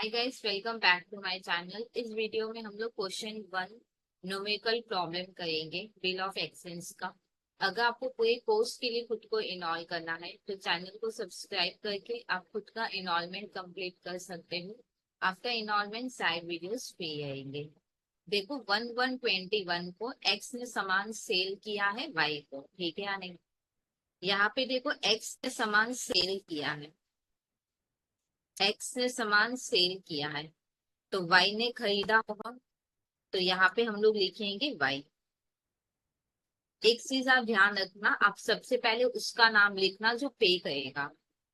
Hi guys, welcome back to my channel. इस video में हम लोग क्वेश्चन 1 न्यूमेरिकल प्रॉब्लम करेंगे बिल ऑफ एक्सचेंज का। अगर आपको कोई कोर्स के लिए खुद को इनरोल करना है तो चैनल को सब्सक्राइब करके आप खुद का इनरोलमेंट कंप्लीट कर सकते हो। After enrolment side videos free रहेंगे। देखो 1121 को एक्स ने सामान सेल किया है वाई को, ठीक है या नहीं। यहाँ पे देखो एक्स ने सामान सेल किया है, एक्स ने सामान सेल किया है तो वाई ने खरीदा होगा। तो यहाँ पे हम लोग लिखेंगे वाई। एक चीज आप ध्यान रखना, आप सबसे पहले उसका नाम लिखना जो पे करेगा।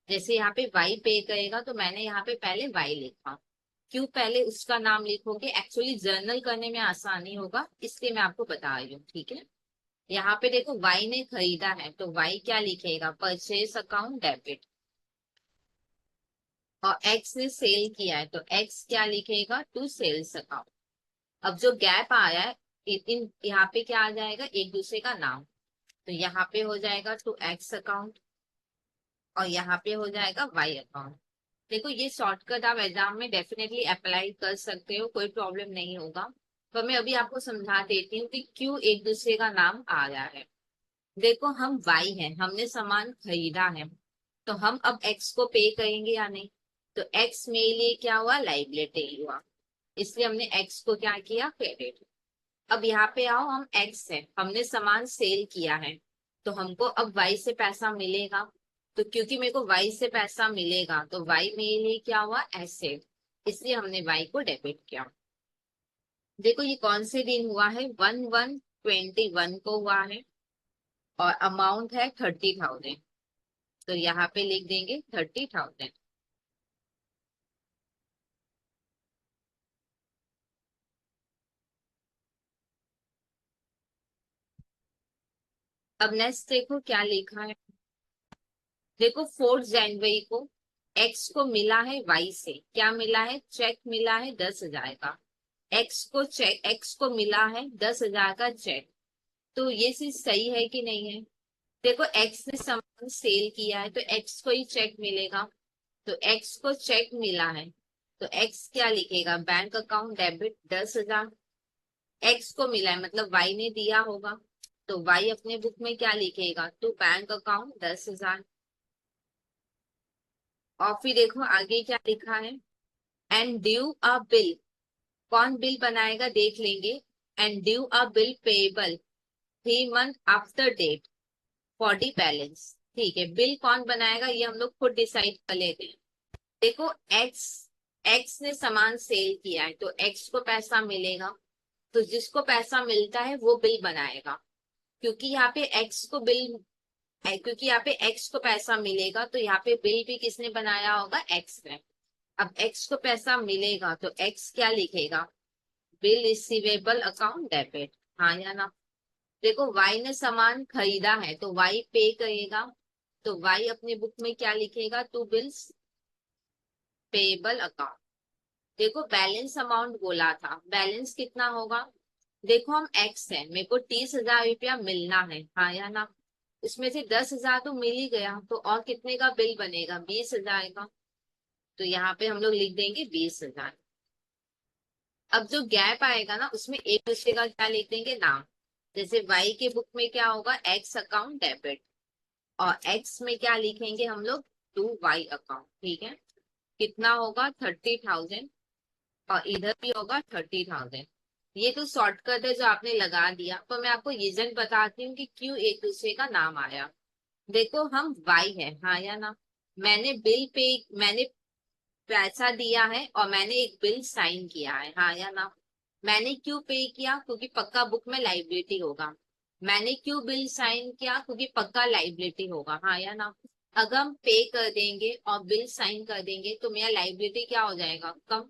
जैसे यहाँ पे वाई पे करेगा तो मैंने यहाँ पे पहले वाई लिखा। क्यों पहले उसका नाम लिखोगे? एक्चुअली जर्नल करने में आसानी होगा, इसलिए मैं आपको बता रही हूँ, ठीक है। यहाँ पे देखो वाई ने खरीदा है तो वाई क्या लिखेगा? Purchase account debit. और एक्स ने सेल किया है तो एक्स क्या लिखेगा? To sales account. अब जो गैप आया है, इन यहाँ पे क्या आ जाएगा? एक दूसरे का नाम। तो यहाँ पे हो जाएगा टू एक्स अकाउंट और यहाँ पे हो जाएगा वाई अकाउंट। देखो ये शॉर्टकट आप एग्जाम में डेफिनेटली अप्लाई कर सकते हो, कोई प्रॉब्लम नहीं होगा। पर मैं अभी आपको समझा देती हूँ कि क्यों एक दूसरे का नाम आ रहा है। देखो हम वाई है, हमने सामान खरीदा है, तो हम अब एक्स को पे करेंगे या नहीं? तो एक्स मेरे लिए क्या हुआ? लाइबिलिटी हुआ, इसलिए हमने एक्स को क्या किया? क्रेडिट। अब यहाँ पे आओ, हम एक्स है, हमने सामान सेल किया है, तो हमको अब वाई से पैसा मिलेगा। तो क्योंकि मेरे को वाई से पैसा मिलेगा तो वाई मेरे लिए क्या हुआ? एसेट, इसलिए हमने वाई को डेबिट किया। देखो ये कौन से दिन हुआ है? 1121 को हुआ है और अमाउंट है 30,000। तो यहाँ पे लिख देंगे 30,000। अब नेक्स्ट देखो क्या लिखा है। देखो 4 जनवरी को एक्स को मिला है वाई से, क्या मिला है? चेक मिला है 10,000 का। एक्स को मिला है 10,000 का चेक। तो ये चीज सही है कि नहीं है? देखो एक्स ने सामान सेल किया है तो एक्स को ही चेक मिलेगा। तो एक्स को चेक मिला है तो एक्स क्या लिखेगा? Bank account debit 10,000। एक्स को मिला है मतलब वाई ने दिया होगा, तो वाई अपने बुक में क्या लिखेगा? तो बैंक अकाउंट 10,000। और फिर देखो आगे क्या लिखा है। एंड ड्यू अ बिल, कौन बिल बनाएगा देख लेंगे। And due a bill payable 3 month after date for the balance. ठीक है, बिल कौन बनाएगा ये हम लोग खुद डिसाइड कर लेते हैं। देखो एक्स, एक्स ने सामान सेल किया है तो एक्स को पैसा मिलेगा, तो जिसको पैसा मिलता है वो बिल बनाएगा। क्योंकि यहाँ पे एक्स को बिल, क्योंकि यहाँ पे एक्स को पैसा मिलेगा तो यहाँ पे बिल भी किसने बनाया होगा? एक्स ने। अब एक्स को पैसा मिलेगा तो एक्स क्या लिखेगा? Bill receivable account debit. हाँ या ना? देखो वाई ने सामान खरीदा है तो वाई पे करेगा, तो वाई अपने बुक में क्या लिखेगा? To bills payable account. देखो बैलेंस अमाउंट बोला था, बैलेंस कितना होगा? देखो हम एक्स है, मेरे को 30,000 रुपया मिलना है, हाँ या ना? इसमें से 10,000 तो मिल ही गया, तो और कितने का बिल बनेगा? 20,000 का। तो यहाँ पे हम लोग लिख देंगे 20,000। अब जो गैप आएगा ना उसमें एक दूसरे का क्या लिख देंगे? नाम। जैसे वाई के बुक में क्या होगा? X account debit. और एक्स में क्या लिखेंगे हम लोग? टू वाई अकाउंट, ठीक है। कितना होगा? 30,000। और इधर भी होगा 30,000। ये तो शॉर्टकट है जो आपने लगा दिया, पर मैं आपको रीजन बताती हूँ कि क्यों एक दूसरे का नाम आया। देखो हम वाई है, हाँ या ना? मैंने पैसा दिया है और मैंने एक बिल साइन किया है, हाँ या ना? मैंने क्यों पे किया? क्योंकि पक्का बुक में लाइबिलिटी होगा। मैंने क्यों बिल साइन किया? क्योंकि पक्का लाइबिलिटी होगा, हाँ या ना? अगर हम पे कर देंगे और बिल साइन कर देंगे तो मेरा लाइबिलिटी क्या हो जाएगा? कम।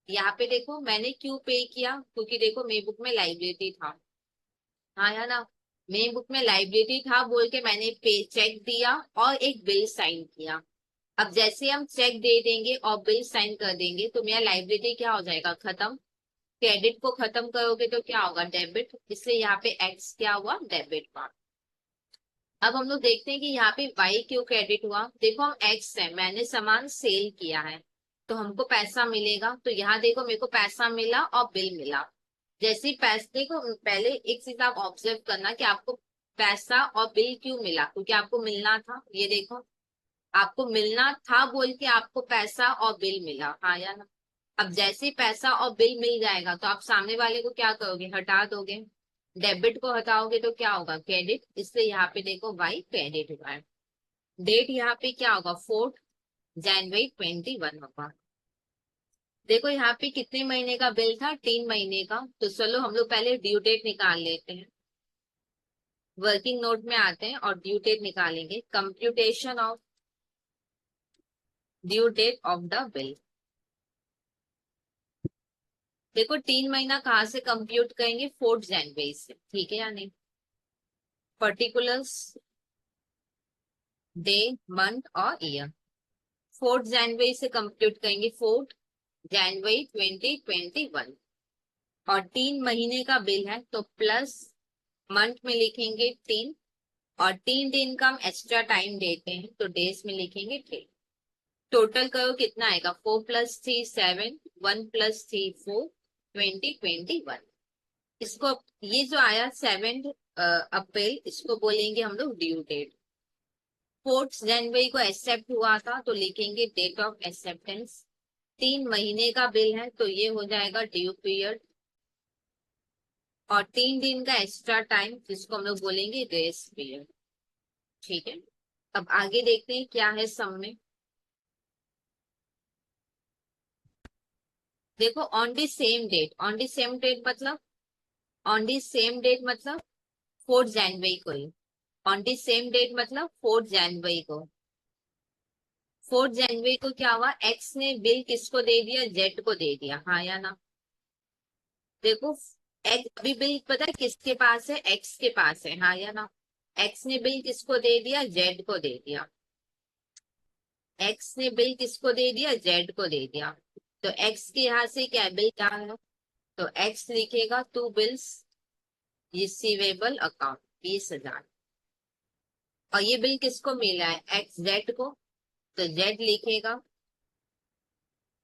यहाँ पे देखो मैंने क्यों पे किया? क्योंकि देखो मेरी बुक में लाइबिलिटी था, हाँ या ना? मेरी बुक में लाइबिलिटी था बोल के मैंने पे चेक दिया और एक बिल साइन किया। अब जैसे हम चेक दे देंगे और बिल साइन कर देंगे तो मेरा लाइबिलिटी क्या हो जाएगा? खत्म। क्रेडिट को खत्म करोगे तो क्या होगा? डेबिट। इसलिए यहाँ पे एक्स क्या हुआ? डेबिट हुआ। अब हम लोग देखते हैं कि यहाँ पे वाई क्यों क्रेडिट हुआ। देखो हम एक्स है, मैंने सामान सेल किया है, तो हमको पैसा मिलेगा। तो यहाँ देखो मेरे को पैसा मिला और बिल मिला। जैसे ही पैसे को पहले एक चीज आप ऑब्जर्व करना कि आपको पैसा और बिल क्यों मिला, क्योंकि आपको मिलना था। ये देखो आपको मिलना था बोल के आपको पैसा और बिल मिला, हाँ या ना। अब जैसे ही पैसा और बिल मिल जाएगा तो आप सामने वाले को क्या करोगे, हटा दोगे। डेबिट को हटाओगे तो क्या होगा, क्रेडिट। इसलिए यहाँ पे देखो वाई क्रेडिट हुआ है। डेट यहाँ पे क्या होगा, 4 जनवरी 2021 होगा। देखो यहाँ पे कितने महीने का बिल था, 3 महीने का। तो चलो हम लोग पहले ड्यू डेट निकाल लेते हैं। वर्किंग नोट में आते हैं और ड्यू डेट निकालेंगे। Computation of due date of the bill. देखो 3 महीना कहाँ से कंप्यूट करेंगे, 4 जनवरी से, ठीक है या नहीं। पर्टिकुलर्स डे, मंथ और ईयर। 4 जनवरी से कंप्यूट करेंगे, 4 जनवरी 2021। और 3 महीने का बिल है तो प्लस मंथ में लिखेंगे 3, और 3 दिन का हम एक्स्ट्रा टाइम देते हैं तो डेज में लिखेंगे 3। टोटल करो कितना आएगा, 4+3 7, 1+3 4, 2021। इसको ये जो आया 7 अप्रैल, इसको बोलेंगे हम लोग ड्यू डेट। 4 जनवरी को एक्सेप्ट हुआ था तो लिखेंगे डेट ऑफ एक्सेप्टेंस। 3 महीने का बिल है तो ये हो जाएगा ड्यू पीरियड। और 3 दिन का एक्स्ट्रा टाइम जिसको हम लोग बोलेंगे ग्रेस पीरियड, ठीक है। अब आगे देखते हैं क्या है सम में। देखो on the same date, on the same date मतलब, ऑन दी सेम डेट मतलब 4 जनवरी को ही। ऑन दी सेम डेट मतलब 4 जनवरी को। 4 जनवरी को क्या हुआ, एक्स ने बिल किसको दे दिया, जेड को दे दिया, हाँ या ना। देखो एक्स अभी बिल पता है किसके पास है, एक्स के पास है, हाँ या ना। एक्स ने बिल किसको दे दिया, जेड को दे दिया। एक्स ने बिल किसको दे दिया, जेड को दे दिया। तो एक्स के यहाँ से क्या बिल क्या है, तो एक्स लिखेगा 2 बिल्स रिसीवेबल अकाउंट 20,000। और ये बिल किसको मिला है, एक्स जेड को। तो जेड लिखेगा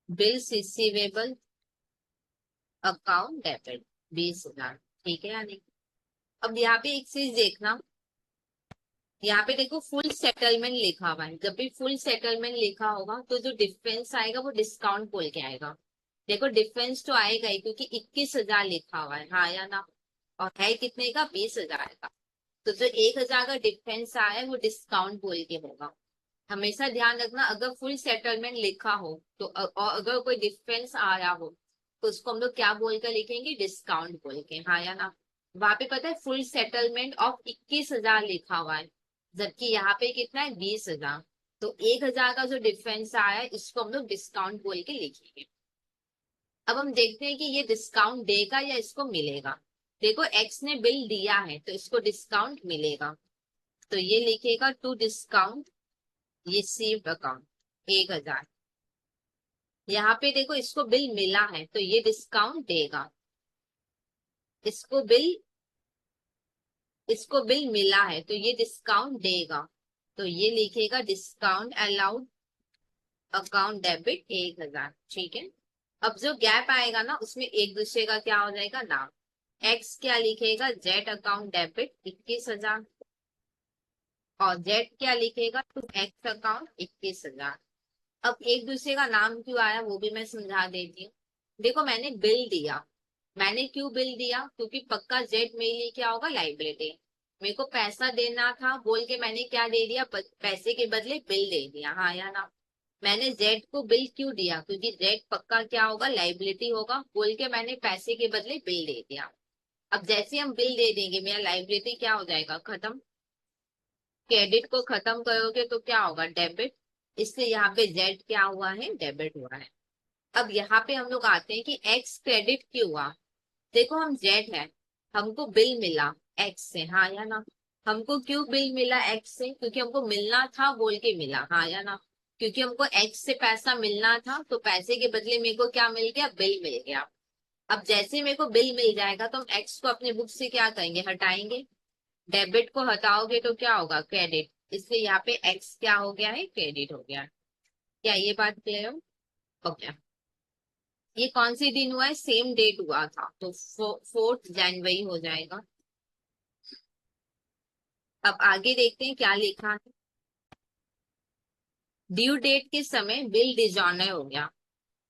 बिल्स रिसीवेबल अकाउंट डेबिट 20,000, ठीक है या नहीं। अब यहाँ पे एक चीज देखना, यहाँ पे देखो फुल सेटलमेंट लिखा हुआ है। जब भी फुल सेटलमेंट लिखा होगा तो जो डिफरेंस आएगा वो डिस्काउंट बोल के आएगा। देखो डिफरेंस तो आएगा ही क्योंकि 21,000 लिखा हुआ है, हाँ या ना। और है कितने का, 20,000 का। तो जो 1,000 का डिफरेंस आया है वो डिस्काउंट बोल के होगा। हमेशा ध्यान रखना अगर फुल सेटलमेंट लिखा हो तो और अगर कोई डिफरेंस आ रहा हो तो उसको हम लोग क्या बोलकर लिखेंगे, डिस्काउंट बोल के, हाँ या ना। वहां पे पता है फुल सेटलमेंट ऑफ 21,000 लिखा हुआ है, जबकि यहाँ पे कितना है, 20,000। तो 1,000 का जो डिफरेंस आया है इसको हम लोग डिस्काउंट बोल के लिखेंगे। अब हम देखते हैं कि ये डिस्काउंट देगा या इसको मिलेगा। देखो एक्स ने बिल दिया है तो इसको डिस्काउंट मिलेगा। तो ये लिखेगा टू डिस्काउंट रिसीव्ड अकाउंट 1,000। यहाँ पे देखो इसको बिल मिला है तो ये डिस्काउंट देगा। इसको बिल इसको बिल मिला है तो ये डिस्काउंट देगा। तो ये लिखेगा डिस्काउंट अलाउड अकाउंट डेबिट 1,000, ठीक है। अब जो गैप आएगा ना उसमें एक दूसरे का क्या हो जाएगा, नाम। एक्स क्या लिखेगा, जेड अकाउंट डेबिट 21,000। और जेड क्या लिखेगा, टू एक्स अकाउंट 21,000। अब एक दूसरे का नाम क्यों आया वो भी मैं समझा देती हूँ। देखो मैंने बिल दिया, मैंने क्यों बिल दिया, क्योंकि पक्का जेड मेरे लिए क्या होगा, लाइबिलिटी। मेरे को पैसा देना था बोल के मैंने क्या दे दिया, पैसे के बदले बिल दे दिया, हाँ या ना। मैंने जेड को बिल क्यों दिया, क्योंकि जेड पक्का क्या होगा, लाइबिलिटी होगा बोल के मैंने पैसे के बदले बिल दे दिया। अब जैसे हम बिल दे देंगे मेरा लाइबिलिटी क्या हो जाएगा, खत्म। क्रेडिट को खत्म करोगे तो क्या होगा, डेबिट। इसलिए यहाँ पे जेड क्या हुआ है, डेबिट हुआ है। अब यहाँ पे हम लोग आते हैं कि एक्स क्रेडिट क्यों हुआ। देखो हम जेड है, हमको बिल मिला एक्स से, हाँ या ना। हमको क्यों बिल मिला एक्स से, क्योंकि हमको मिलना था बोल के मिला, हाँ या ना। क्योंकि हमको एक्स से पैसा मिलना था तो पैसे के बदले मेरे को क्या मिल गया, बिल मिल गया। अब जैसे मेरे को बिल मिल जाएगा तो हम एक्स को अपने बुक से क्या करेंगे, हटाएंगे। डेबिट को हटाओगे तो क्या होगा, क्रेडिट। इसलिए यहाँ पे एक्स क्या हो गया है, क्रेडिट हो गया। क्या ये बात क्लियर हो। ओके, ये कौन सी दिन हुआ है, सेम डेट हुआ था, तो 4 जनवरी हो जाएगा। अब आगे देखते हैं क्या लिखा है। ड्यू डेट के समय बिल डिजॉनर हो गया।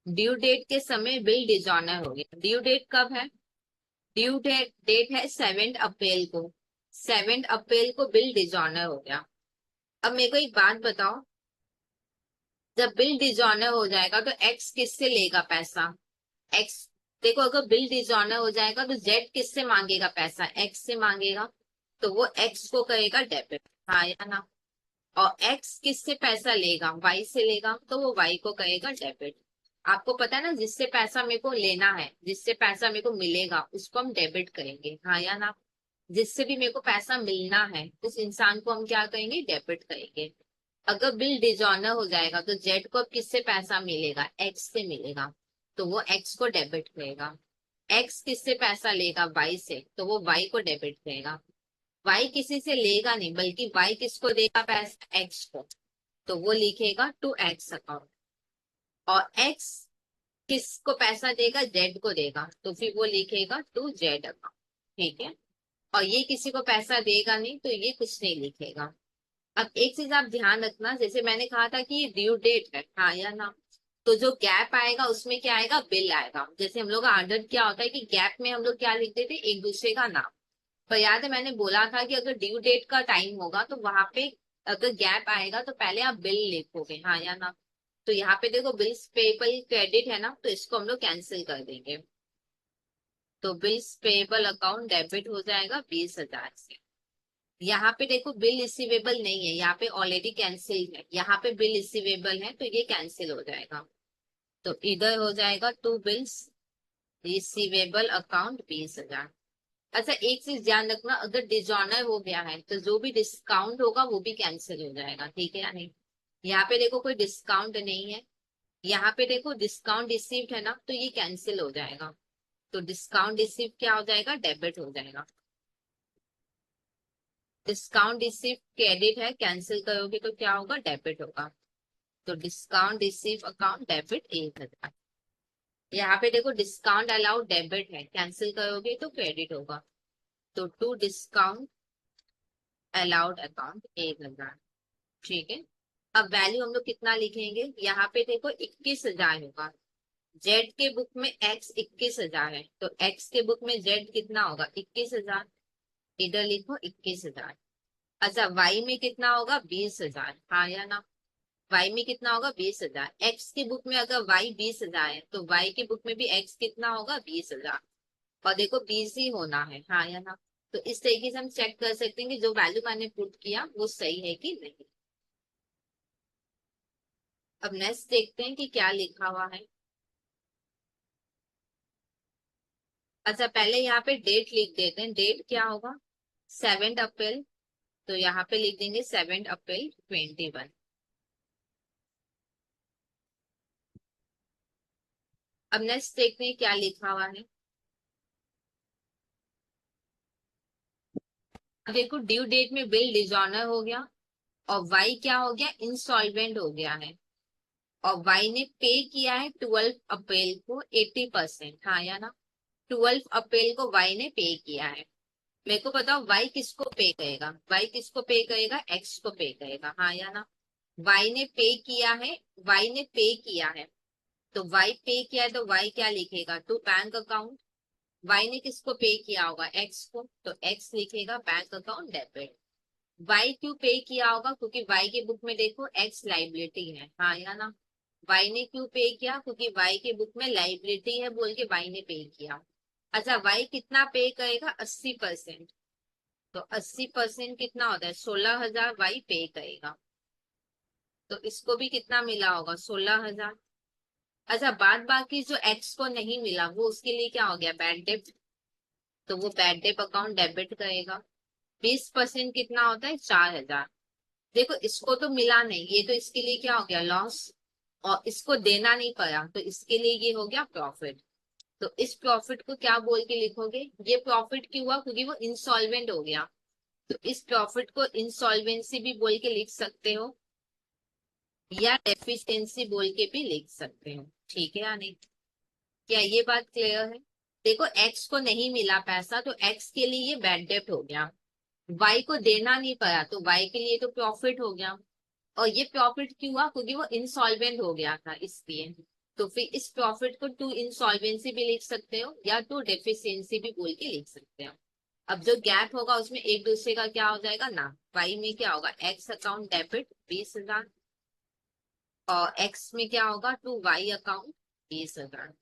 ड्यू डेट के समय बिल डिजॉनर हो गया। ड्यू डेट कब है? ड्यू डेट डेट है 7 अप्रैल को। 7 अप्रैल को बिल डिजॉनर हो गया। अब मेरे को एक बात बताओ, जब बिल डिजॉनर हो जाएगा तो एक्स किससे लेगा पैसा? एक्स, देखो अगर बिल डिजॉनर हो जाएगा तो जेड किससे मांगेगा पैसा? एक्स से मांगेगा। तो वो एक्स को कहेगा डेबिट, हाँ या ना? और एक्स किससे पैसा लेगा? वाई से लेगा, तो वो वाई को कहेगा डेबिट। आपको पता है ना, जिससे पैसा मेरे को लेना है, जिससे पैसा मेरे को मिलेगा, उसको हम डेबिट करेंगे, हाँ या ना? जिससे भी मेरे को पैसा मिलना है उस इंसान को हम क्या कहेंगे? डेबिट कहेंगे। अगर बिल डिजॉनर हो जाएगा तो जेड को अब किससे पैसा मिलेगा? एक्स से मिलेगा, तो वो एक्स को डेबिट करेगा। एक्स किससे पैसा लेगा? वाई से, तो वो वाई को डेबिट करेगा। वाई किसी से लेगा नहीं, बल्कि वाई किसको देगा पैसा? एक्स को, तो वो लिखेगा टू एक्स अकाउंट। और एक्स किसको पैसा देगा? जेड को देगा, तो फिर वो लिखेगा टू जेड अकाउंट। ठीक है। और ये किसी को पैसा देगा नहीं, तो ये कुछ नहीं लिखेगा। अब एक चीज आप ध्यान रखना, जैसे मैंने कहा था कि ये ड्यू डेट है, हाँ या ना? तो जो गैप आएगा उसमें क्या आएगा? बिल आएगा। जैसे हम लोग का आदत क्या होता है कि गैप में हम लोग क्या लिखते थे? एक दूसरे का नाम। पर याद है मैंने बोला था कि अगर ड्यू डेट का टाइम होगा तो वहां पे अगर गैप आएगा तो पहले आप बिल लिखोगे, हाँ या ना? तो यहाँ पे देखो बिल्स पेबल क्रेडिट है ना, तो इसको हम लोग कैंसिल कर देंगे। तो बिल्स पेबल अकाउंट डेबिट हो जाएगा 20,000 से। यहाँ पे देखो बिल रिसीवेबल नहीं है, यहाँ पे ऑलरेडी कैंसिल है, यहाँ पे बिल रिसीवेबल है तो ये कैंसिल हो जाएगा। तो इधर हो जाएगा टू बिल्स रिसीवेबल अकाउंट 20,000। अच्छा एक चीज ध्यान रखना, अगर डिजॉनर हो गया है तो जो भी डिस्काउंट होगा वो भी कैंसिल हो जाएगा, ठीक है या नहीं? यहाँ पे देखो कोई डिस्काउंट नहीं है, यहाँ पे देखो डिस्काउंट रिसीव्ड है ना, तो ये कैंसिल हो जाएगा। तो डिस्काउंट रिसीव क्या हो जाएगा? डेबिट हो जाएगा। डिस्काउंट रिसीव क्रेडिट है, कैंसिल करोगे तो क्या होगा? डेबिट होगा। तो डिस्काउंट रिसीव अकाउंट डेबिट 1,000। यहाँ पे देखो डिस्काउंट अलाउड डेबिट है, कैंसिल करोगे तो क्रेडिट होगा। तो टू डिस्काउंट अलाउड अकाउंट 1,000। ठीक है। अब वैल्यू हम लोग कितना लिखेंगे? यहाँ पे देखो 21,000 होगा। जेड के बुक में एक्स 21,000 है, तो एक्स के बुक में जेड कितना होगा? 21,000। इधर लिखो 21,000। अच्छा वाई में कितना होगा? 20,000, हाँ या ना? वाई में कितना होगा? 20,000। एक्स की बुक में अगर वाई 20,000 है तो वाई की बुक में भी एक्स कितना होगा? 20,000। और देखो 20 ही होना है, हाँ या ना? तो इस तरीके से हम चेक कर सकते हैं कि जो वैल्यू मैंने पुट किया वो सही है कि नहीं। अब नेक्स्ट देखते हैं कि क्या लिखा हुआ है। अच्छा पहले यहाँ पे डेट लिख देते हैं, डेट क्या होगा? 7 अप्रैल। तो यहाँ पे लिख देंगे 7 अप्रैल 21। अब नेक्स्ट देखते हैं क्या लिखा हुआ है। अब देखो ड्यू डेट में बिल डिजॉनर हो गया, और वाई क्या हो गया? इंसॉल्वेंट हो गया है। और वाई ने पे किया है 12 अप्रैल को 80%, हाँ या ना? 12 अप्रैल को वाई ने पे किया है। मेरे को बताओ वाई किसको पे करेगा? वाई किसको पे करेगा? एक्स को पे करेगा, हाँ या ना? वाई ने पे किया है, वाई ने पे किया है, तो वाई पे किया है तो वाई क्या लिखेगा? To bank account. वाई ने किसको पे किया होगा? एक्स को, तो एक्स लिखेगा बैंक अकाउंट डेबिट। वाई क्यों पे किया होगा? क्योंकि वाई की बुक में देखो एक्स लाइबिलिटी है, हाँ या ना? वाई ने क्यों पे किया? क्योंकि वाई की बुक में लाइबिलिटी है बोल के वाई ने पे किया। अच्छा वाई कितना पे करेगा? 80%। तो 80% कितना होता है? 16,000 वाई पे करेगा। तो इसको भी कितना मिला होगा? 16,000। अच्छा बाद बाकी जो एक्स को नहीं मिला वो उसके लिए क्या हो गया? Bad debt. तो वो बैड डेट अकाउंट डेबिट करेगा। 20% कितना होता है? 4,000। देखो इसको तो मिला नहीं, ये तो इसके लिए क्या हो गया? लॉस। और इसको देना नहीं पड़ा तो इसके लिए ये हो गया प्रॉफिट। तो इस प्रॉफिट को क्या बोल के लिखोगे? ये प्रॉफिट क्यों हुआ? क्योंकि वो इंसॉल्वेंट हो गया। तो इस प्रॉफिट को इंसॉल्वेंसी भी बोल के लिख सकते हो, या डेफिशिएंसी बोल के भी लिख सकते हो। ठीक है या नहीं? क्या ये बात क्लियर है? देखो एक्स को नहीं मिला पैसा तो एक्स के लिए ये बैड डेब्ट हो गया। वाई को देना नहीं पड़ा तो वाई के लिए तो प्रॉफिट हो गया। और ये प्रॉफिट क्यों हुआ? क्योंकि वो इंसॉल्वेंट हो गया था इसलिए। तो फिर इस प्रॉफिट को टू इंसॉल्वेंसी भी लिख सकते हो या टू डेफिशिएंसी भी बोल के लिख सकते हो। अब जो गैप होगा उसमें एक दूसरे का क्या हो जाएगा ना। वाई में क्या होगा? एक्स अकाउंट डेबिट 20,000 और एक्स में क्या होगा? To y account 20,000।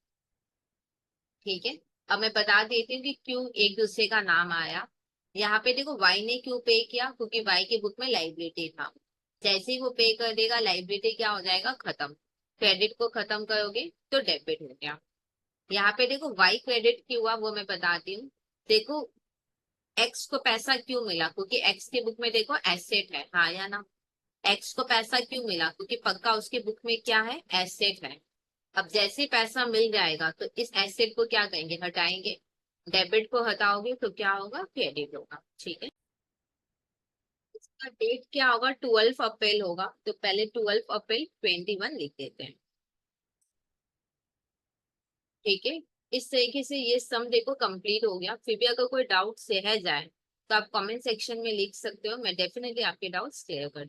ठीक है। अब मैं बता देती हूँ कि क्यों एक दूसरे का नाम आया। यहाँ पे देखो वाई ने क्यों पे किया? क्योंकि वाई के बुक में लाइबिलिटी था। जैसे ही वो पे कर देगा लाइबिलिटी क्या हो जाएगा? खत्म। क्रेडिट को खत्म करोगे तो डेबिट हो गया। यहाँ पे देखो वाई क्रेडिट क्यों हुआ वो मैं बताती हूँ। देखो एक्स को पैसा क्यों मिला? क्योंकि एक्स के बुक में देखो एसेट है, हाँ या ना? एक्स को पैसा क्यों मिला? क्योंकि पक्का उसके बुक में क्या है? एसेट है। अब जैसे ही पैसा मिल जाएगा तो इस एसेट को क्या कहेंगे? हटाएंगे। डेबिट को हटाओगे तो क्या होगा? क्रेडिट होगा। ठीक है। इसका डेट क्या होगा? 12 अप्रैल होगा तो पहले 12 अप्रैल 21 लिख देते हैं। ठीक है। इस तरीके से ये सम देखो कंप्लीट हो गया। फिर भी अगर कोई डाउट रह जाए तो आप कमेंट सेक्शन में लिख सकते हो, मैं डेफिनेटली आपके डाउट्स क्लियर कर दूँ।